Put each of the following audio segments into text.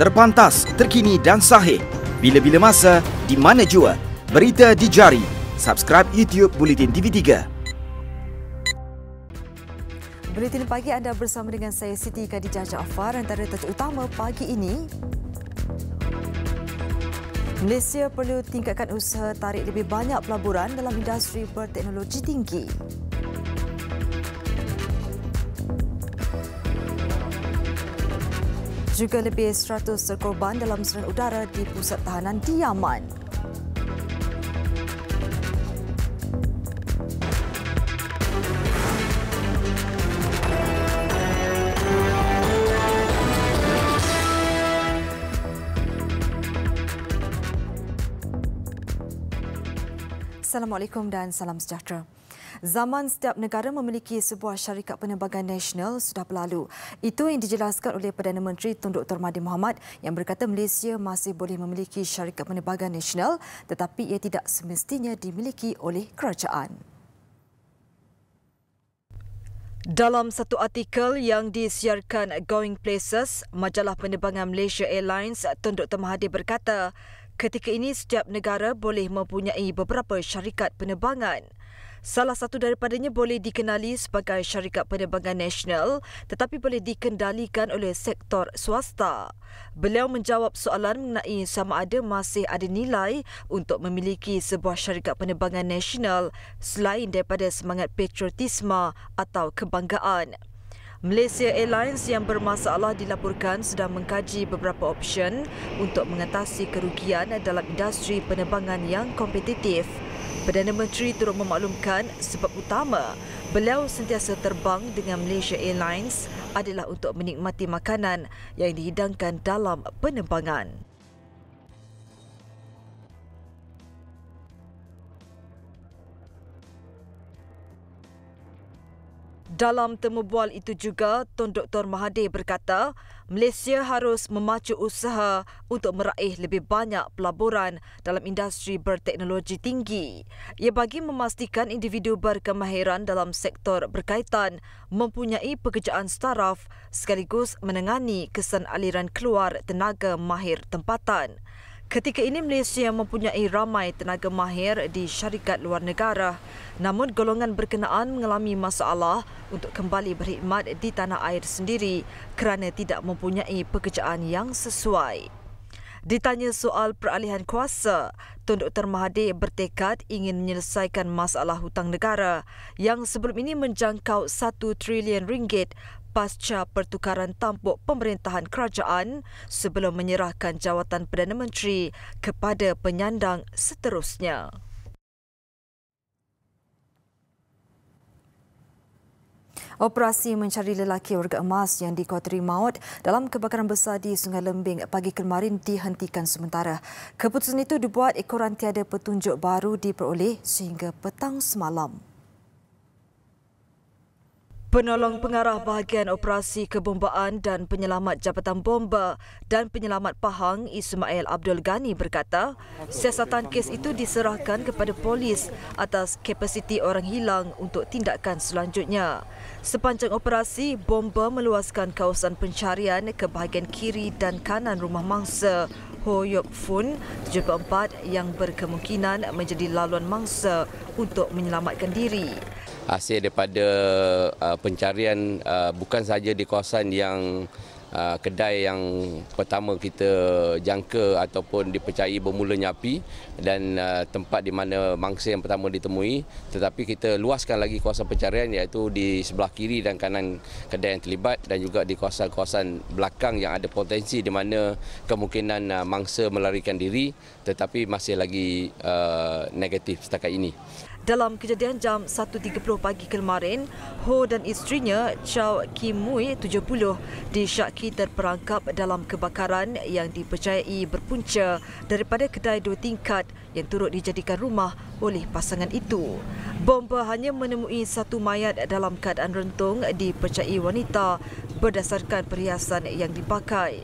Terpantas, terkini dan sahih. Bila-bila masa, di mana jua. Berita di jari. Subscribe YouTube Bulletin TV3. Buletin pagi anda bersama dengan saya Siti Khadijah Jaafar. Antara tajuk utama pagi ini, Malaysia perlu tingkatkan usaha tarik lebih banyak pelaburan dalam industri berteknologi tinggi. Juga lebih 100 terkorban dalam serangan udara di pusat tahanan di Yaman. Assalamualaikum dan salam sejahtera. Zaman setiap negara memiliki sebuah syarikat penerbangan nasional sudah berlalu. Itu yang dijelaskan oleh Perdana Menteri Tun Dr. Mahathir Mohamad yang berkata Malaysia masih boleh memiliki syarikat penerbangan nasional tetapi ia tidak semestinya dimiliki oleh kerajaan. Dalam satu artikel yang disiarkan Going Places, majalah penerbangan Malaysia Airlines, Tun Dr. Mahathir berkata, ketika ini setiap negara boleh mempunyai beberapa syarikat penerbangan. Salah satu daripadanya boleh dikenali sebagai syarikat penerbangan nasional tetapi boleh dikendalikan oleh sektor swasta. Beliau menjawab soalan mengenai sama ada masih ada nilai untuk memiliki sebuah syarikat penerbangan nasional selain daripada semangat patriotisme atau kebanggaan. Malaysia Airlines yang bermasalah dilaporkan sedang mengkaji beberapa option untuk mengatasi kerugian dalam industri penerbangan yang kompetitif. Perdana Menteri turut memaklumkan sebab utama beliau sentiasa terbang dengan Malaysia Airlines adalah untuk menikmati makanan yang dihidangkan dalam penerbangan. Dalam temu bual itu juga, Tun Dr. Mahathir berkata, Malaysia harus memacu usaha untuk meraih lebih banyak pelaburan dalam industri berteknologi tinggi. Ia bagi memastikan individu berkemahiran dalam sektor berkaitan mempunyai pekerjaan staraf sekaligus menangani kesan aliran keluar tenaga mahir tempatan. Ketika ini Malaysia mempunyai ramai tenaga mahir di syarikat luar negara, namun golongan berkenaan mengalami masalah untuk kembali berkhidmat di tanah air sendiri kerana tidak mempunyai pekerjaan yang sesuai. Ditanya soal peralihan kuasa, Tun Dr. Mahathir bertekad ingin menyelesaikan masalah hutang negara yang sebelum ini menjangkau 1 trilion ringgit pasca pertukaran tampuk pemerintahan kerajaan sebelum menyerahkan jawatan Perdana Menteri kepada penyandang seterusnya. Operasi mencari lelaki warga emas yang dikhuatiri maut dalam kebakaran besar di Sungai Lembing pagi kemarin dihentikan sementara. Keputusan itu dibuat ekoran tiada petunjuk baru diperoleh sehingga petang semalam. Penolong pengarah bahagian operasi kebombaan dan penyelamat Jabatan Bomba dan Penyelamat Pahang Ismail Abdul Ghani berkata, siasatan kes itu diserahkan kepada polis atas kapasiti orang hilang untuk tindakan selanjutnya. Sepanjang operasi, bomba meluaskan kawasan pencarian ke bahagian kiri dan kanan rumah mangsa Ho Yok Fun 74 yang berkemungkinan menjadi laluan mangsa untuk menyelamatkan diri. Hasil daripada pencarian bukan sahaja di kawasan yang kedai yang pertama kita jangka ataupun dipercayai bermulanya api dan tempat di mana mangsa yang pertama ditemui, tetapi kita luaskan lagi kawasan pencarian iaitu di sebelah kiri dan kanan kedai yang terlibat dan juga di kawasan-kawasan belakang yang ada potensi di mana kemungkinan mangsa melarikan diri tetapi masih lagi negatif setakat ini. Dalam kejadian jam 1.30 pagi kemarin, Ho dan isterinya Chow Kim Mui 70 disyaki terperangkap dalam kebakaran yang dipercayai berpunca daripada kedai 2 tingkat yang turut dijadikan rumah oleh pasangan itu. Bomba hanya menemui 1 mayat dalam keadaan rentung dipercayai wanita berdasarkan perhiasan yang dipakai.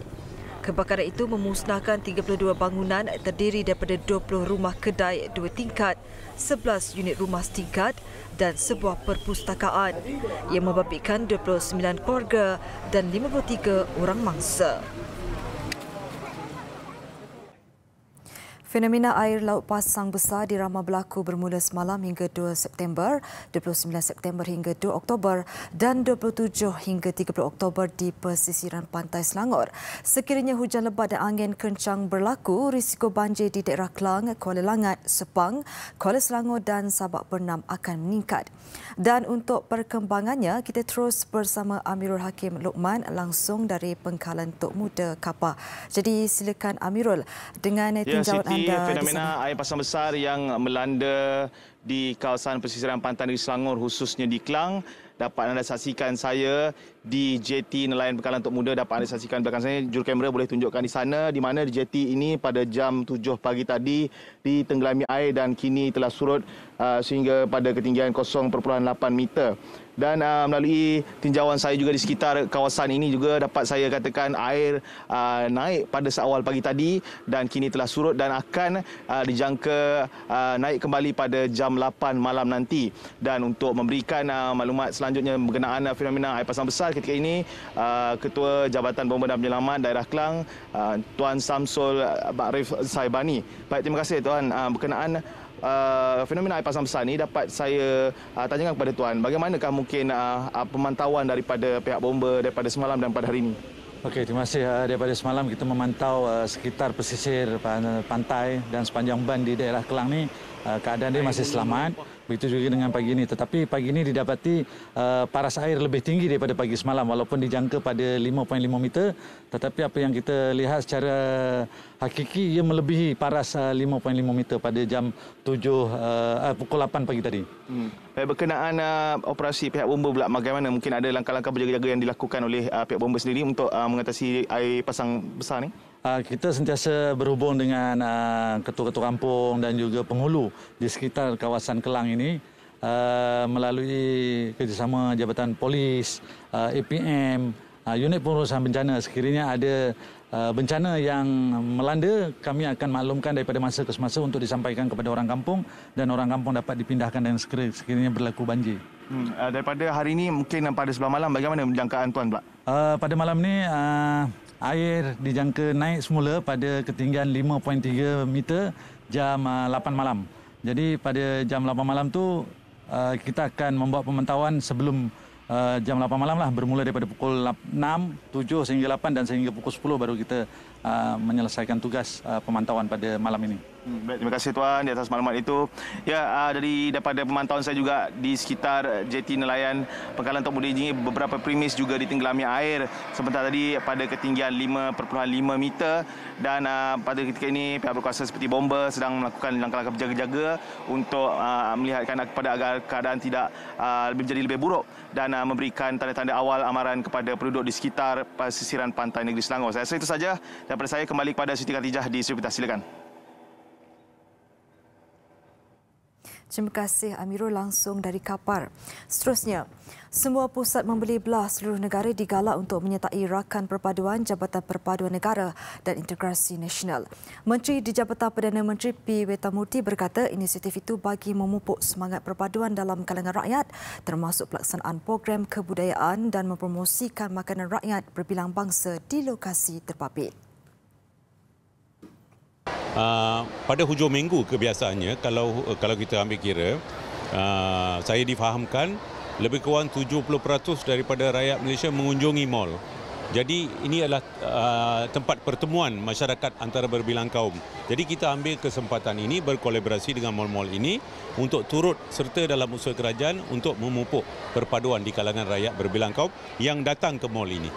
Kebakaran itu memusnahkan 32 bangunan terdiri daripada 20 rumah kedai 2 tingkat, 11 unit rumah setingkat dan sebuah perpustakaan yang membabitkan 29 keluarga dan 53 orang mangsa. Fenomena air laut pasang besar dirama berlaku bermula semalam hingga 2 September, 29 September hingga 2 Oktober dan 27 hingga 30 Oktober di pesisiran pantai Selangor. Sekiranya hujan lebat dan angin kencang berlaku, risiko banjir di daerah Klang, Kuala Langat, Sepang, Kuala Selangor dan Sabak Bernam akan meningkat. Dan untuk perkembangannya, kita terus bersama Amirul Hakim Luqman langsung dari Pengkalan Tok Muda Kapar. Jadi silakan Amirul dengan tinjauan anda. Fenomena air pasang besar yang melanda di kawasan pesisiran pantai negeri Selangor khususnya di Klang dapat anda saksikan saya di JT Nelayan Pengkalan Tok Muda. Dapat anda saksikan belakang saya, juru kamera boleh tunjukkan di sana, di mana di JT ini pada jam 7 pagi tadi ditenggelami air dan kini telah surut sehingga pada ketinggian 0.8 meter. Dan melalui tinjauan saya juga di sekitar kawasan ini juga dapat saya katakan air naik pada seawal pagi tadi dan kini telah surut dan akan dijangka naik kembali pada jam 8 malam nanti. Dan untuk memberikan maklumat selanjutnya berkenaan fenomena air pasang besar ketika ini, Ketua Jabatan Bomba dan Penyelamat Daerah Klang, Tuan Samsul Ma'rif Saibani. Baik, terima kasih Tuan. Berkenaan fenomena air pasang besar ini dapat saya tanyakan kepada Tuan, bagaimanakah mungkin pemantauan daripada pihak bomba daripada semalam dan pada hari ini? Okey, terima kasih. Daripada semalam kita memantau sekitar pesisir pantai dan sepanjang ban di daerah Klang ni, keadaan dia masih selamat. Begitu juga dengan pagi ini. Tetapi pagi ini didapati paras air lebih tinggi daripada pagi semalam walaupun dijangka pada 5.5 meter. Tetapi apa yang kita lihat secara hakiki, ia melebihi paras 5.5 meter pada jam pukul 8 pagi tadi. Berkenaan operasi pihak bomba pula, bagaimana? Mungkin ada langkah-langkah berjaga-jaga yang dilakukan oleh pihak bomba sendiri untuk mengatasi air pasang besar ni? Kita sentiasa berhubung dengan ketua-ketua kampung dan juga penghulu di sekitar kawasan Kelang ini melalui kerjasama Jabatan Polis, APM, unit pengurusan bencana. Sekiranya ada bencana yang melanda, kami akan maklumkan daripada masa ke semasa untuk disampaikan kepada orang kampung dan orang kampung dapat dipindahkan dan sekiranya berlaku banjir. Daripada hari ini mungkin pada sebelah malam, bagaimana jangkaan Tuan pula? Pada malam ni air dijangka naik semula pada ketinggian 5.3 meter jam 8 malam. Jadi pada jam 8 malam tu kita akan membuat pemantauan sebelum jam 8 malam lah, bermula daripada pukul 6, 7 sehingga 8 dan sehingga pukul 10 baru kita menyelesaikan tugas pemantauan pada malam ini. Baik, terima kasih Tuan di atas maklumat itu. Ya, daripada pemantauan saya juga di sekitar JT Nelayan Pengkalan Tok Muda ini, beberapa premis juga ditenggelami air sebentar tadi pada ketinggian 5.5 meter dan pada ketika ini pihak berkuasa seperti bomba sedang melakukan langkah-langkah berjaga-jaga untuk melihatkan kepada agar keadaan tidak menjadi lebih buruk dan memberikan tanda-tanda awal amaran kepada penduduk di sekitar pesisiran pantai negeri Selangor. Saya rasa itu saja daripada saya. Kembali kepada Siti Khatijah di Sri Pitah. Silakan. Terima kasih Amirul langsung dari Kapar. Seterusnya, semua pusat membeli belah seluruh negara digalak untuk menyertai rakan perpaduan Jabatan Perpaduan Negara dan Integrasi Nasional. Menteri di Jabatan Perdana Menteri P. Wetamurti berkata inisiatif itu bagi memupuk semangat perpaduan dalam kalangan rakyat termasuk pelaksanaan program kebudayaan dan mempromosikan makanan rakyat berbilang bangsa di lokasi terpapit. Pada hujung minggu kebiasaannya, kalau kita ambil kira, saya difahamkan lebih kurang 70% daripada rakyat Malaysia mengunjungi mall. Jadi ini adalah tempat pertemuan masyarakat antara berbilang kaum. Jadi kita ambil kesempatan ini berkolaborasi dengan mall-mall ini untuk turut serta dalam usaha kerajaan untuk memupuk perpaduan di kalangan rakyat berbilang kaum yang datang ke mall ini.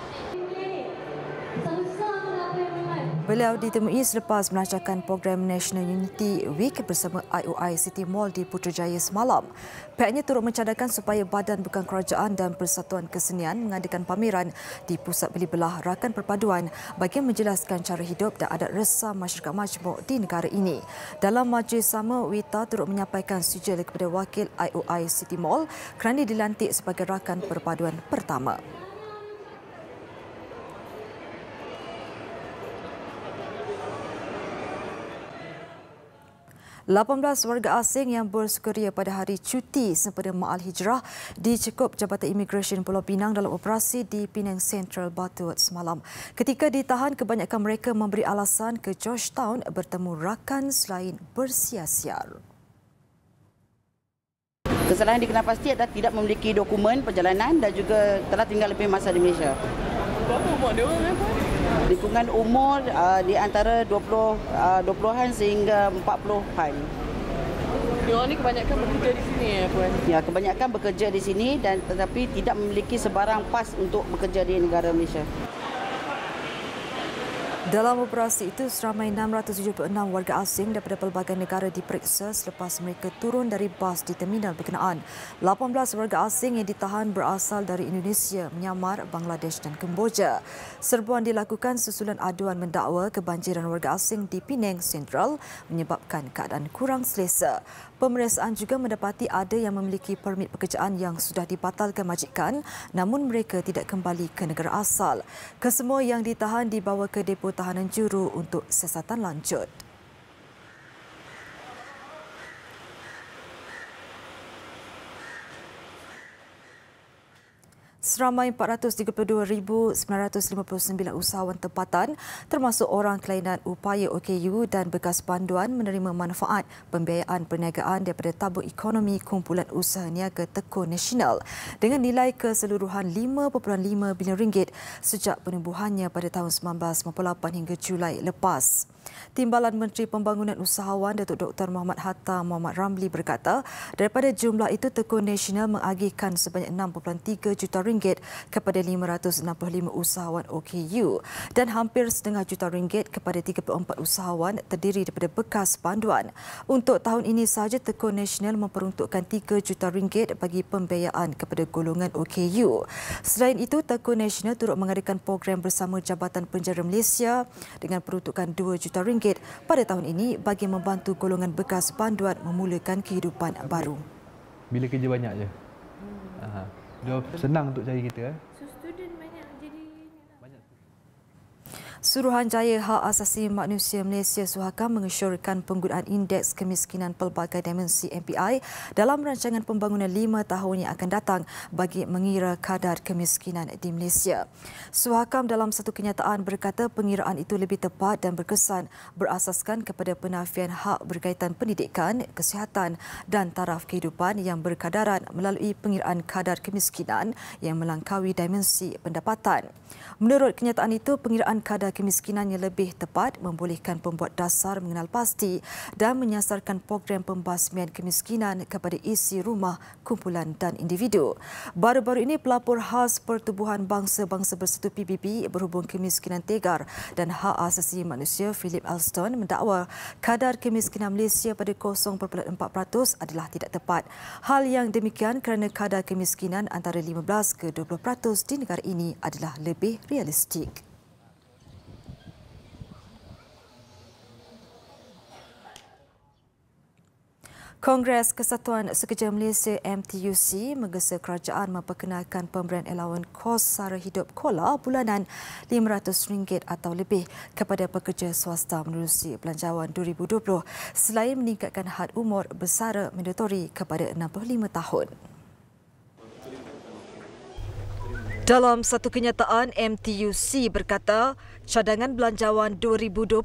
Beliau ditemui selepas melancarkan program National Unity Week bersama IOI City Mall di Putrajaya semalam. Pihaknya turut mencadangkan supaya Badan Bukan Kerajaan dan Persatuan Kesenian mengadakan pameran di pusat beli belah rakan perpaduan bagi menjelaskan cara hidup dan adat resam masyarakat majmuk di negara ini. Dalam majlis sama, Wita turut menyampaikan sujud kepada wakil IOI City Mall kerana dilantik sebagai rakan perpaduan pertama. 18 warga asing yang bersukaria pada hari cuti sempena Ma'al Hijrah dicekup Jabatan Imigresen Pulau Pinang dalam operasi di Penang Central Batu semalam. Ketika ditahan, kebanyakan mereka memberi alasan ke Georgetown bertemu rakan selain bersiar-siar. Kesalahan dikenal pasti adalah tidak memiliki dokumen perjalanan dan juga telah tinggal lebih masa di Malaysia. Berapa umur dia orang? Lingkungan umur di antara 20-an sehingga 40-an. Diorang ni kebanyakan bekerja di sini ya, Puan? Ya, kebanyakan bekerja di sini dan tetapi tidak memiliki sebarang pas untuk bekerja di negara Malaysia. Dalam operasi itu, seramai 676 warga asing daripada pelbagai negara diperiksa selepas mereka turun dari bas di terminal berkenaan. 18 warga asing yang ditahan berasal dari Indonesia, Myanmar, Bangladesh dan Kemboja. Serbuan dilakukan susulan aduan mendakwa kebanjiran warga asing di Penang Central menyebabkan keadaan kurang selesa. Pemeriksaan juga mendapati ada yang memiliki permit pekerjaan yang sudah dibatalkan majikan namun mereka tidak kembali ke negara asal. Kesemua yang ditahan dibawa ke depo tahanan juru untuk siasatan lanjut. Seramai 432,959 usahawan tempatan termasuk orang kelainan upaya OKU dan bekas panduan menerima manfaat pembiayaan perniagaan daripada tabung ekonomi kumpulan usaha niaga Tekun Nasional dengan nilai keseluruhan RM5.5 bilion sejak penubuhannya pada tahun 1998 hingga Julai lepas. Timbalan Menteri Pembangunan Usahawan Datuk Dr. Muhammad Hatta Muhammad Ramli berkata, daripada jumlah itu Tekun Nasional mengagihkan sebanyak RM6.3 juta kepada 565 usahawan OKU dan hampir setengah juta ringgit kepada 34 usahawan terdiri daripada bekas panduan. Untuk tahun ini sahaja Tekun Nasional memperuntukkan RM3 juta bagi pembiayaan kepada golongan OKU. Selain itu, Tekun Nasional turut mengadakan program bersama Jabatan Penjara Malaysia dengan peruntukan RM2 juta pada tahun ini bagi membantu golongan bekas panduan memulakan kehidupan baru. Bila kerja banyak je. Dia senang untuk cari kita. So student banyak jadi banyak. Suruhanjaya Hak Asasi Manusia Malaysia Suhakam mengesyorkan penggunaan indeks kemiskinan pelbagai dimensi MPI dalam rancangan pembangunan 5 tahun yang akan datang bagi mengira kadar kemiskinan di Malaysia. Suhakam dalam satu kenyataan berkata pengiraan itu lebih tepat dan berkesan berasaskan kepada penafian hak berkaitan pendidikan, kesihatan dan taraf kehidupan yang berkadaran melalui pengiraan kadar kemiskinan yang melangkaui dimensi pendapatan. Menurut kenyataan itu, pengiraan kadar kemiskinan yang lebih tepat membolehkan pembuat dasar mengenal pasti dan menyasarkan program pembasmian kemiskinan kepada isi rumah, kumpulan dan individu. Baru-baru ini, pelapor khas Pertubuhan Bangsa-Bangsa Bersatu PBB berhubung kemiskinan tegar dan hak asasi manusia Philip Alston mendakwa kadar kemiskinan Malaysia pada 0.4% adalah tidak tepat. Hal yang demikian kerana kadar kemiskinan antara 15 ke 20% di negara ini adalah lebih realistik. Kongres Kesatuan Sekerja Malaysia MTUC menggesa kerajaan memperkenalkan pemberian allowance kos sara hidup KOLA bulanan RM500 atau lebih kepada pekerja swasta menerusi Belanjawan 2020 selain meningkatkan had umur bersara mandatori kepada 65 tahun. Dalam satu kenyataan, MTUC berkata cadangan Belanjawan 2020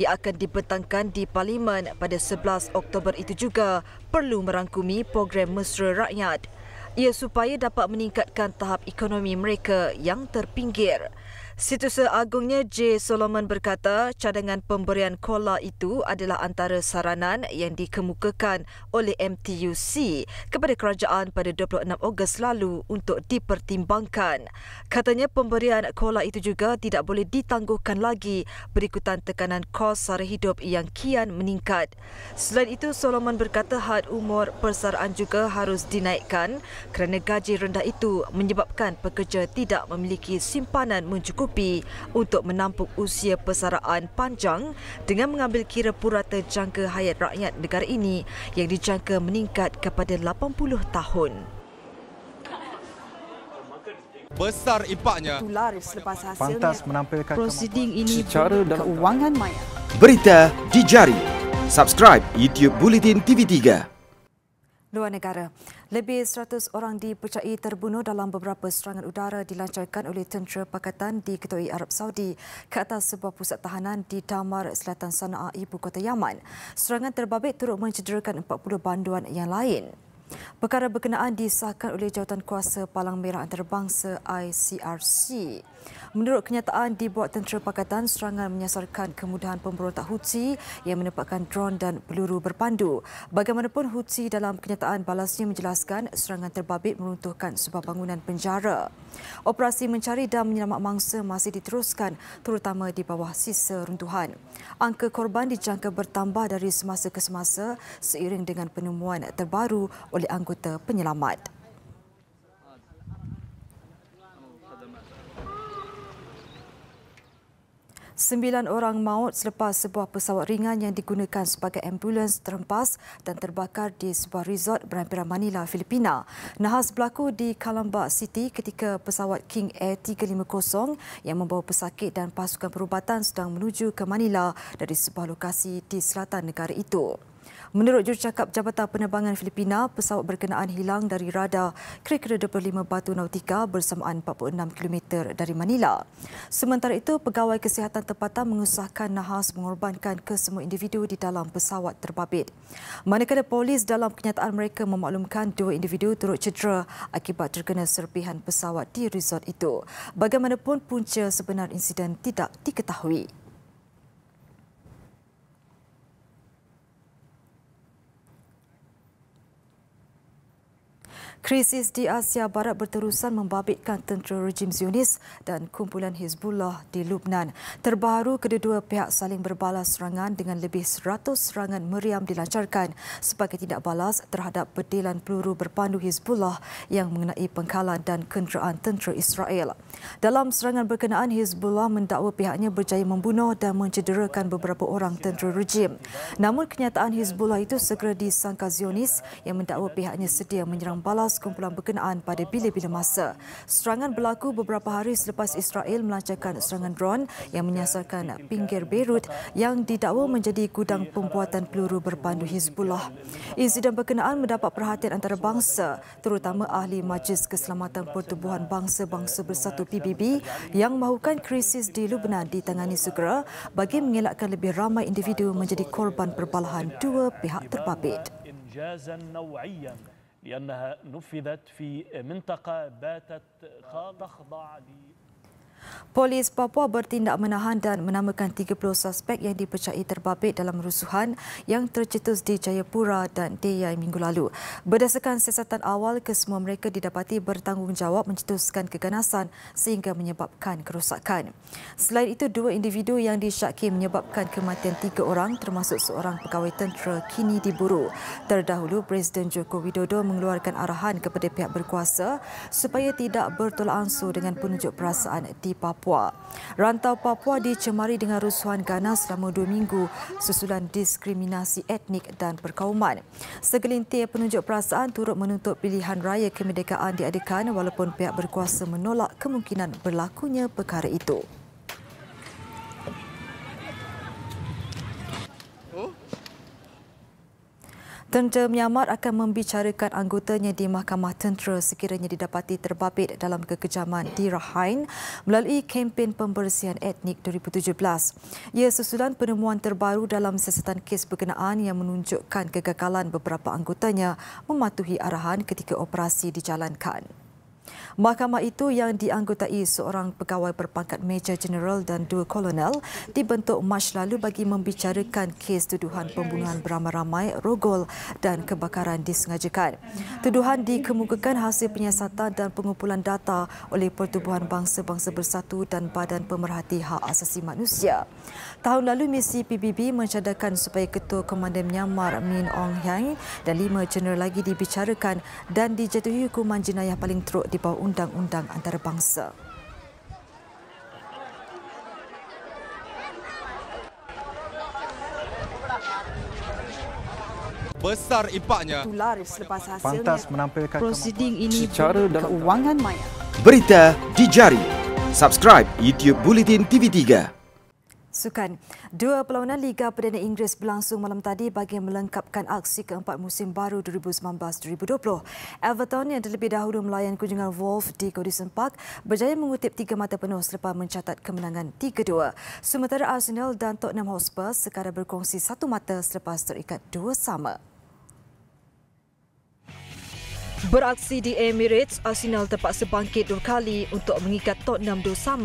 yang akan dibentangkan di Parlimen pada 11 Oktober itu juga perlu merangkumi program mesra rakyat. Ia supaya dapat meningkatkan tahap ekonomi mereka yang terpinggir. Setiausaha Agungnya J. Solomon berkata cadangan pemberian KOLA itu adalah antara saranan yang dikemukakan oleh MTUC kepada kerajaan pada 26 Ogos lalu untuk dipertimbangkan. Katanya pemberian KOLA itu juga tidak boleh ditangguhkan lagi berikutan tekanan kos sara hidup yang kian meningkat. Selain itu, Solomon berkata had umur persaraan juga harus dinaikkan kerana gaji rendah itu menyebabkan pekerja tidak memiliki simpanan mencukupi untuk menampung usia persaraan panjang dengan mengambil kira purata jangka hayat rakyat negara ini yang dijangka meningkat kepada 80 tahun. Besar impaknya. Selepas hasilnya, Pantas menampilkan prosiding ini secara dalam keuangan maya. Berita di Jari. Subscribe YouTube Bulletin TV3. Luar negara. Lebih 100 orang dipercayai terbunuh dalam beberapa serangan udara dilancarkan oleh tentera pakatan diketuai Arab Saudi ke atas sebuah pusat tahanan di Damar, Selatan Sana'a, ibu kota Yaman. Serangan terbabit turut mencederakan 40 banduan yang lain. Perkara berkenaan disahkan oleh Jawatan Kuasa Palang Merah Antarabangsa ICRC. Menurut kenyataan dibuat tentera pakatan, serangan menyasarkan kemudahan pemberontak Houthi yang menempatkan drone dan peluru berpandu. Bagaimanapun, Houthi dalam kenyataan balasnya menjelaskan serangan terbabit meruntuhkan sebuah bangunan penjara. Operasi mencari dan menyelamat mangsa masih diteruskan, terutama di bawah sisa runtuhan. Angka korban dijangka bertambah dari semasa ke semasa seiring dengan penemuan terbaru oleh anggota penyelamat. 9 orang maut selepas sebuah pesawat ringan yang digunakan sebagai ambulans terhempas dan terbakar di sebuah resort berhampiran Manila, Filipina. Nahas berlaku di Calamba City ketika pesawat King Air 350 yang membawa pesakit dan pasukan perubatan sedang menuju ke Manila dari sebuah lokasi di selatan negara itu. Menurut jurucakap Jabatan Penerbangan Filipina, pesawat berkenaan hilang dari radar kira-kira 25 batu nautika bersamaan 46 km dari Manila. Sementara itu, pegawai kesihatan tempatan mengusahakan nahas mengorbankan kesemua individu di dalam pesawat terbabit. Manakala polis dalam kenyataan mereka memaklumkan 2 individu turut cedera akibat terkena serpihan pesawat di resort itu. Bagaimanapun, punca sebenar insiden tidak diketahui. Krisis di Asia Barat berterusan membabitkan tentera rejim Zionis dan kumpulan Hizbullah di Lubnan. Terbaru, kedua-dua pihak saling berbalas serangan dengan lebih 100 serangan meriam dilancarkan sebagai tindak balas terhadap bedilan peluru berpandu Hizbullah yang mengenai pengkalan dan kenderaan tentera Israel. Dalam serangan berkenaan, Hizbullah mendakwa pihaknya berjaya membunuh dan mencederakan beberapa orang tentera rejim. Namun, kenyataan Hizbullah itu segera disangka Zionis yang mendakwa pihaknya sedia menyerang balas kumpulan berkenaan pada bila-bila masa. Serangan berlaku beberapa hari selepas Israel melancarkan serangan drone yang menyasarkan pinggir Beirut yang didakwa menjadi gudang pembuatan peluru berpandu Hizbullah. Insiden berkenaan mendapat perhatian antarabangsa, terutama ahli Majlis Keselamatan Pertubuhan Bangsa-Bangsa Bersatu PBB yang mahukan krisis di Lubnan ditangani segera bagi mengelakkan lebih ramai individu menjadi korban perbalahan dua pihak terbabit. لأنها نفذت في منطقة باتت تخضع Polis Papua bertindak menahan dan menamakan 30 suspek yang dipercayai terbabit dalam rusuhan yang tercetus di Jayapura dan Deyai minggu lalu. Berdasarkan siasatan awal, kesemua mereka didapati bertanggungjawab mencetuskan keganasan sehingga menyebabkan kerosakan. Selain itu, 2 individu yang disyaki menyebabkan kematian 3 orang termasuk seorang pegawai tentera kini diburu. Terdahulu, Presiden Joko Widodo mengeluarkan arahan kepada pihak berkuasa supaya tidak bertolak ansur dengan penunjuk perasaan di Papua. Rantau Papua dicemari dengan rusuhan ganas selama 2 minggu susulan diskriminasi etnik dan perkauman. Segelintir penunjuk perasaan turut menuntut pilihan raya kemerdekaan diadakan walaupun pihak berkuasa menolak kemungkinan berlakunya perkara itu. Tentera Myanmar akan membicarakan anggotanya di Mahkamah Tentera sekiranya didapati terbabit dalam kekejaman di Rakhine melalui kempen pembersihan etnik 2017. Ia susulan penemuan terbaru dalam siasatan kes berkenaan yang menunjukkan kegagalan beberapa anggotanya mematuhi arahan ketika operasi dijalankan. Mahkamah itu yang dianggotai seorang pegawai berpangkat Major General dan 2 kolonel dibentuk Mac lalu bagi membicarakan kes tuduhan pembunuhan beramai-ramai, rogol dan kebakaran disengajakan. Tuduhan dikemukakan hasil penyiasatan dan pengumpulan data oleh Pertubuhan Bangsa-Bangsa Bersatu dan Badan Pemerhati Hak Asasi Manusia. Tahun lalu, misi PBB mencadangkan supaya Ketua Komandan Myanmar Min Aung Hlaing dan 5 jeneral lagi dibicarakan dan dijatuhi hukuman jenayah paling teruk di bawah Undang-Undang Antarabangsa. Besar impaknya. Selepas hasilnya, Pantas menampilkan prosiding ini secara dalam keuangan maya. Berita di jari. Subscribe YouTube Bulletin TV3. Sukan. Dua perlawanan Liga Perdana Inggeris berlangsung malam tadi bagi melengkapkan aksi keempat musim baru 2019-2020. Everton yang terlebih dahulu melayan kunjungan Wolves di Goodison Park berjaya mengutip 3 mata penuh selepas mencatat kemenangan 3-2. Sementara Arsenal dan Tottenham Hotspur sekadar berkongsi 1 mata selepas terikat 2-2. Beraksi di Emirates, Arsenal terpaksa bangkit 2 kali untuk mengikat Tottenham 2-2.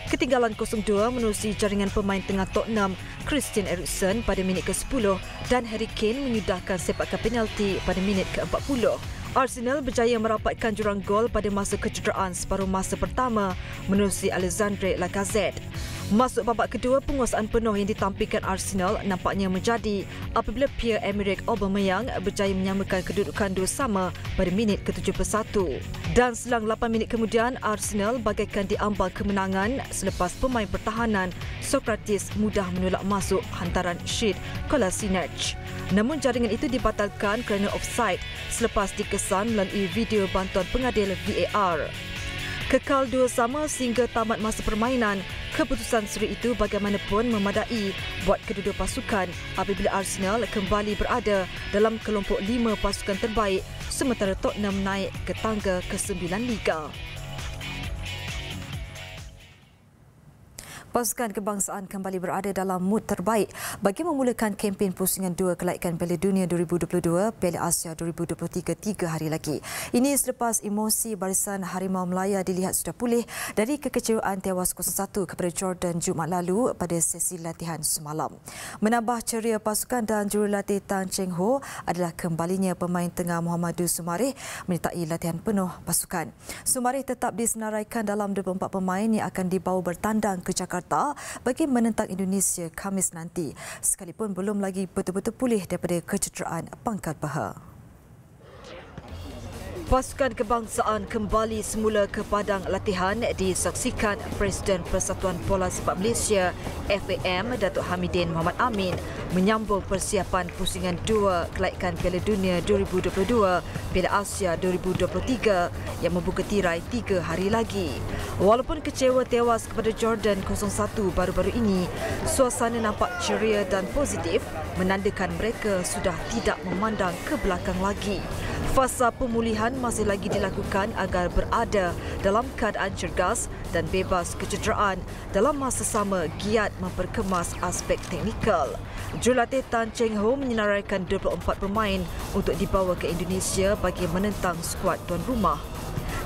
Ketinggalan 0-2 menerusi jaringan pemain tengah Tottenham, Christian Eriksen pada minit ke-10 dan Harry Kane menyudahkan sepakan penalti pada minit ke-40. Arsenal berjaya merapatkan jurang gol pada masa kecederaan separuh masa pertama menerusi Alexandre Lacazette. Masuk babak kedua, penguasaan penuh yang ditampilkan Arsenal nampaknya menjadi apabila Pierre-Emerick Aubameyang berjaya menyamakan kedudukan 2-2 pada minit ke-71. Dan selang 8 minit kemudian, Arsenal bagaikan diambang kemenangan selepas pemain pertahanan Sokratis mudah menolak masuk hantaran Sheet Kolasinac. Namun jaringan itu dibatalkan kerana offside selepas dikesan melalui video bantuan pengadil VAR. Kekal 2-2 sehingga tamat masa permainan. Keputusan seri itu bagaimanapun memadai buat kedua-dua pasukan apabila Arsenal kembali berada dalam kelompok 5 pasukan terbaik sementara Tottenham naik ke tangga ke-9 Liga. Pasukan kebangsaan kembali berada dalam mood terbaik bagi memulakan kempen pusingan 2 kelaikan Piala Dunia 2022, Piala Asia 2023 3 hari lagi. Ini selepas emosi barisan Harimau Melaya dilihat sudah pulih dari kekecewaan tewas 0-1 kepada Jordan Jumaat lalu pada sesi latihan semalam. Menambah ceria pasukan dan jurulatih Tan Cheng Ho adalah kembalinya pemain tengah Muhammadu Sumareh menyertai latihan penuh pasukan. Sumareh tetap disenaraikan dalam 24 pemain yang akan dibawa bertandang ke Jakarta bagi menentang Indonesia Khamis nanti, sekalipun belum lagi betul-betul pulih daripada kecederaan pangkal paha. Pasukan kebangsaan kembali semula ke padang latihan disaksikan Presiden Persatuan Bola Sepak Malaysia FAM Datuk Hamidin Mohamad Amin menyambung persiapan pusingan 2 kelaikan Piala Dunia 2022 Piala Asia 2023 yang membuka tirai 3 hari lagi. Walaupun kecewa tewas kepada Jordan 0-1 baru-baru ini, suasana nampak ceria dan positif menandakan mereka sudah tidak memandang ke belakang lagi. Fasa pemulihan masih lagi dilakukan agar berada dalam keadaan cergas dan bebas kecederaan dalam masa sama giat memperkemas aspek teknikal. Jurulatih Tan Cheng Ho menyenaraikan 24 pemain untuk dibawa ke Indonesia bagi menentang skuad tuan rumah.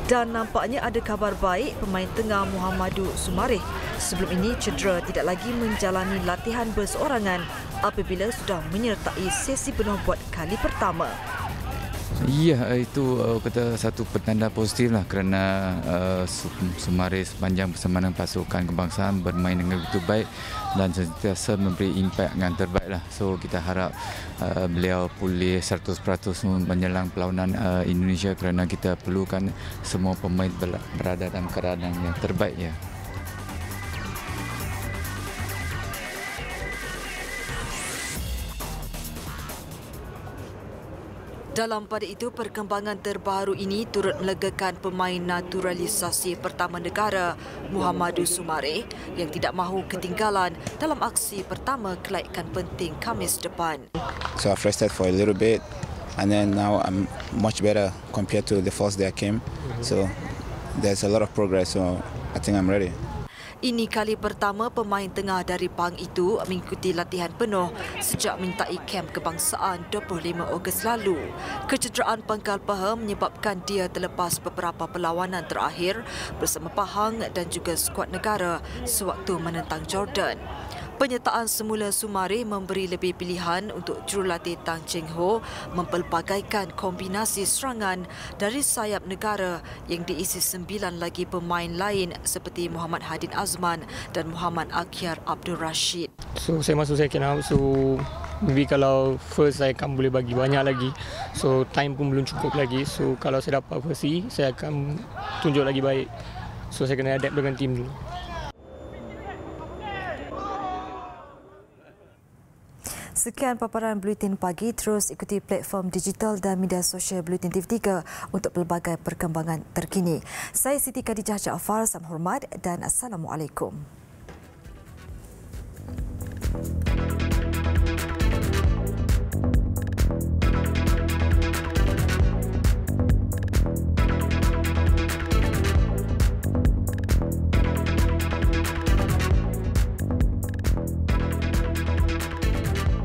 Dan nampaknya ada kabar baik pemain tengah Muhammadu Sumareh sebelum ini cedera tidak lagi menjalani latihan berseorangan apabila sudah menyertai sesi penuh buat kali pertama. Ya, itu kata satu petanda positif lah kerana Sumareh sepanjang bersama dengan pasukan kebangsaan bermain dengan begitu baik dan sentiasa memberi impak yang terbaik lah. So kita harap beliau pulih 100% menjelang perlawanan Indonesia kerana kita perlukan semua pemain berada dalam keadaan yang terbaik ya. Dalam pada itu, perkembangan terbaru ini turut melegakan pemain naturalisasi pertama negara Muhammadu Sumareh yang tidak mahu ketinggalan dalam aksi pertama kelaikan penting Khamis depan. So I've rested for a little bit and then now I'm much better compared to the first day I came. So there's a lot of progress, so I think I'm ready. Ini kali pertama pemain tengah dari Pang itu mengikuti latihan penuh sejak menyertai kem kebangsaan 25 Ogos lalu. Kecederaan pangkal paha menyebabkan dia terlepas beberapa perlawanan terakhir bersama Pahang dan juga skuad negara sewaktu menentang Jordan. Penyertaan semula Sumareh memberi lebih pilihan untuk jurulatih Tan Cheng Ho mempelbagaikan kombinasi serangan dari sayap negara yang diisi 9 lagi pemain lain seperti Muhammad Hadin Azman dan Muhammad Akhyar Abdul Rashid. So saya masuk second half, so maybe kalau first saya akan boleh bagi banyak lagi. So time pun belum cukup lagi. So kalau saya dapat versi, saya akan tunjuk lagi baik. So saya kena adapt dengan tim dulu. Sekian paparan Buletin Pagi. Terus ikuti platform digital dan media sosial Buletin TV3 untuk pelbagai perkembangan terkini. Saya Siti Khadijah Jaafar, salam hormat dan Assalamualaikum.